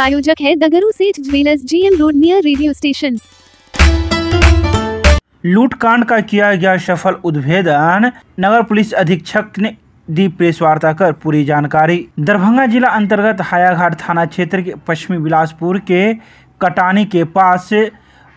प्रायोजक है दगरू सेठ jewellers, GM road near radio station. लूटकांड का किया गया सफल उद्भेदन, नगर पुलिस अधीक्षक ने दी प्रेस वार्ता कर पूरी जानकारी। दरभंगा जिला अंतर्गत हायाघाट थाना क्षेत्र के पश्चिमी बिलासपुर के कटानी के पास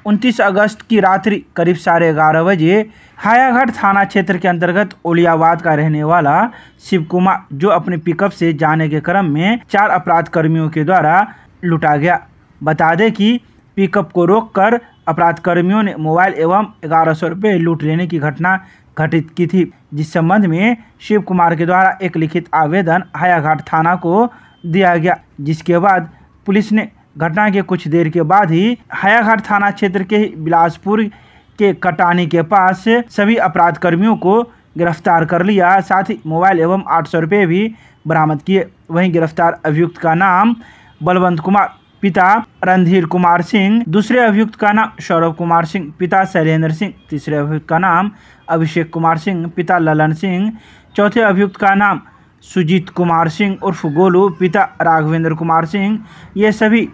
29 अगस्त की रात्रि करीब 11:30 बजे हायाघाट थाना क्षेत्र के अंतर्गत ओलियाबाद का रहने वाला शिव कुमार, जो अपने पिकअप से जाने के क्रम में 4 अपराध कर्मियों के द्वारा लूटा गया। बता दें कि पिकअप को रोककर अपराध कर्मियों ने मोबाइल एवं 1100 रुपये लूट लेने की घटना घटित की थी, जिस संबंध में शिव कुमार के द्वारा एक लिखित आवेदन हायाघाट थाना को दिया गया, जिसके बाद पुलिस ने घटना के कुछ देर के बाद ही हायाघाट थाना क्षेत्र के बिलासपुर के कटानी के पास सभी अपराध कर्मियों को गिरफ्तार कर लिया। साथ ही मोबाइल एवं 800 रुपये भी बरामद किए। वहीं गिरफ्तार अभियुक्त का नाम बलवंत कुमार, पिता रणधीर कुमार सिंह, दूसरे अभियुक्त का नाम सौरभ कुमार सिंह, पिता शैलेंद्र सिंह, तीसरे अभियुक्त का नाम अभिषेक कुमार सिंह, पिता ललन सिंह, चौथे अभियुक्त का नाम सुजीत कुमार सिंह उर्फ गोलू, पिता राघवेंद्र कुमार सिंह। ये सभी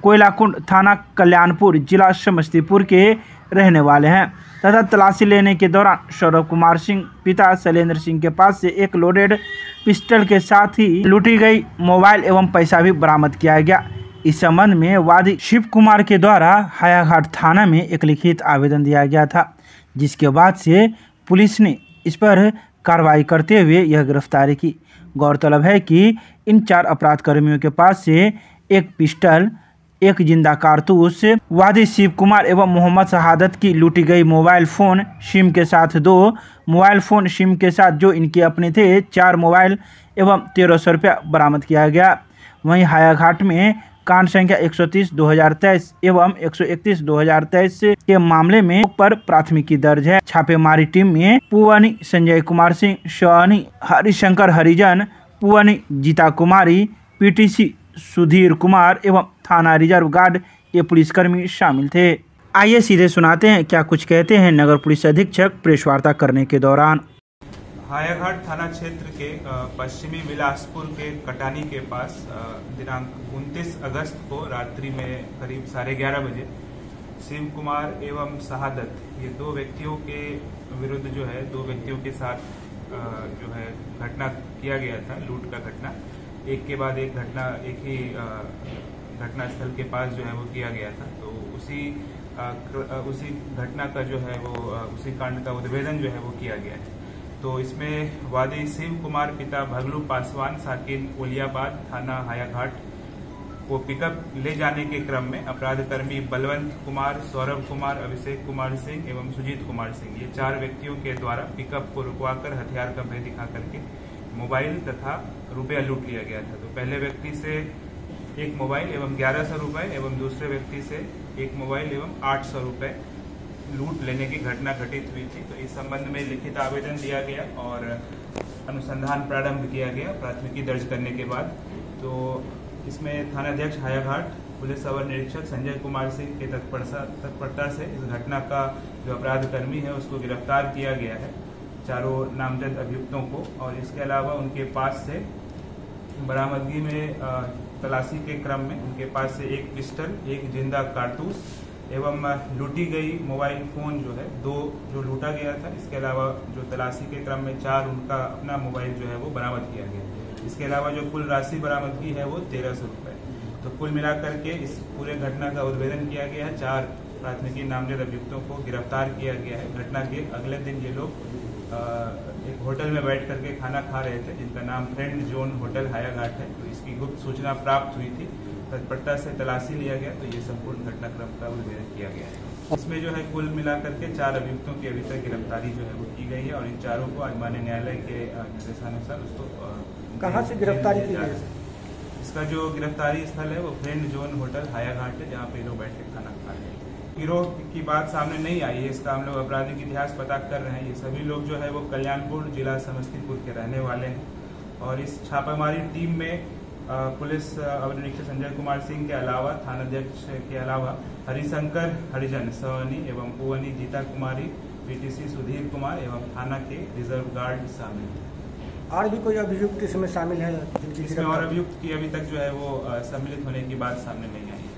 कोयलाकुंड थाना कल्याणपुर जिला समस्तीपुर के रहने वाले हैं तथा तलाशी लेने के दौरान सौरभ कुमार सिंह, पिता शैलेंद्र सिंह के पास से एक लोडेड पिस्टल के साथ ही लूटी गई मोबाइल एवं पैसा भी बरामद किया गया। इस संबंध में वादी शिव कुमार के द्वारा हायाघाट थाना में एक लिखित आवेदन दिया गया था, जिसके बाद से पुलिस ने इस पर कार्रवाई करते हुए यह गिरफ्तारी की। गौरतलब है कि इन 4 अपराध कर्मियों के पास से एक पिस्टल, एक जिंदा कारतूस, वादी शिव कुमार एवं मोहम्मद शहादत की लूटी गई मोबाइल फ़ोन सिम के साथ 2 मोबाइल फ़ोन सिम के साथ जो इनके अपने थे 4 मोबाइल एवं 1300 रुपया बरामद किया गया। वहीं हायाघाट में कांड संख्या 130/2023 एवं 131/2023 के मामले में पर प्राथमिकी दर्ज है। छापेमारी टीम में पुवानी संजय कुमार सिंह, शवानी हरिशंकर हरिजन, पुवानी जीता कुमारी, PTC सुधीर कुमार एवं थाना रिजर्व गार्ड के पुलिसकर्मी शामिल थे। आइए सीधे सुनाते हैं क्या कुछ कहते हैं नगर पुलिस अधीक्षक प्रेस वार्ता करने के दौरान। हायाघाट थाना क्षेत्र के पश्चिमी बिलासपुर के कटानी के पास दिनांक 29 अगस्त को रात्रि में करीब 11:30 बजे शिव कुमार एवं शहादत, ये 2 व्यक्तियों के विरुद्ध जो है 2 व्यक्तियों के साथ जो है घटना किया गया था, लूट का घटना। एक के बाद एक घटना एक ही घटना स्थल के पास जो है वो किया गया था। तो उसी घटना का जो है वो उसी कांड का उद्भेदन जो है वो किया गया है। तो इसमें वादी शिव कुमार, पिता भगलू पासवान, साकिन ओलियाबाद, थाना हायाघाट को पिकअप ले जाने के क्रम में अपराधकर्मी बलवंत कुमार, सौरभ कुमार, अभिषेक कुमार सिंह एवं सुजीत कुमार सिंह, ये 4 व्यक्तियों के द्वारा पिकअप को रुकवाकर हथियार का भय दिखा करके मोबाइल तथा रुपया लूट लिया गया था। तो पहले व्यक्ति से एक मोबाइल एवं 1100 रुपये एवं दूसरे व्यक्ति से एक मोबाइल एवं 800 रुपये लूट लेने की घटना घटित हुई थी। तो इस संबंध में लिखित आवेदन दिया गया और अनुसंधान प्रारंभ किया गया प्राथमिकी दर्ज करने के बाद। तो इसमें थानाध्यक्ष हायाघाट, पुलिस अवर निरीक्षक संजय कुमार सिंह के तत्परता से इस घटना का जो अपराध कर्मी है उसको गिरफ्तार किया गया है, चारों नामजद अभियुक्तों को। और इसके अलावा उनके पास से बरामदगी में तलाशी के क्रम में उनके पास से एक पिस्टल, एक जिंदा कारतूस एवं लूटी गई मोबाइल फ़ोन जो है 2 जो लूटा गया था। इसके अलावा जो तलाशी के क्रम में 4 उनका अपना मोबाइल जो है वो बरामद किया गया। इसके अलावा जो कुल राशि बरामदगी है वो 1300 रुपये। तो कुल मिलाकर के इस पूरे घटना का उद्भेदन किया गया है। 4 प्राथमिकी नामजद अभियुक्तों को गिरफ्तार किया गया है। घटना के अगले दिन ये लोग एक होटल में बैठ करके खाना खा रहे थे, जिनका नाम फ्रेंड जोन होटल हायाघाट है। तो इसकी गुप्त सूचना प्राप्त हुई थी, तत्परता से तलाशी लिया गया, तो ये संपूर्ण घटनाक्रम का उद्भेदन किया गया है। इसमें जो है कुल मिलाकर के 4 अभियुक्तों की अभी तक गिरफ्तारी जो है वो की गई है और इन 4 को आज माननीय न्यायालय के निर्देशानुसार उसको कहाँ से गिरफ्तारी की गई? इसका जो गिरफ्तारी स्थल है वो फ्रेंड जोन होटल हायाघाट है, जहाँ पे लोग बैठ के खाना खा रहे हैं। गिरोह की बात सामने नहीं आई है, इसका हम लोग आपराधिक इतिहास पता कर रहे हैं। ये सभी लोग जो है वो कल्याणपुर जिला समस्तीपुर के रहने वाले हैं और इस छापामारी टीम में पुलिस अवर निरीक्षक संजय कुमार सिंह के अलावा, थानाध्यक्ष के अलावा हरिशंकर हरिजन, सवानी एवं पुवानी जीता कुमारी, PTC सुधीर कुमार एवं थाना के रिजर्व गार्ड शामिल हैं। और भी कोई अभियुक्त इसमें शामिल है जिनकी इसमें और गिरफ्तारी? अभियुक्त की अभी तक जो है वो सम्मिलित होने की बात सामने नहीं आई है।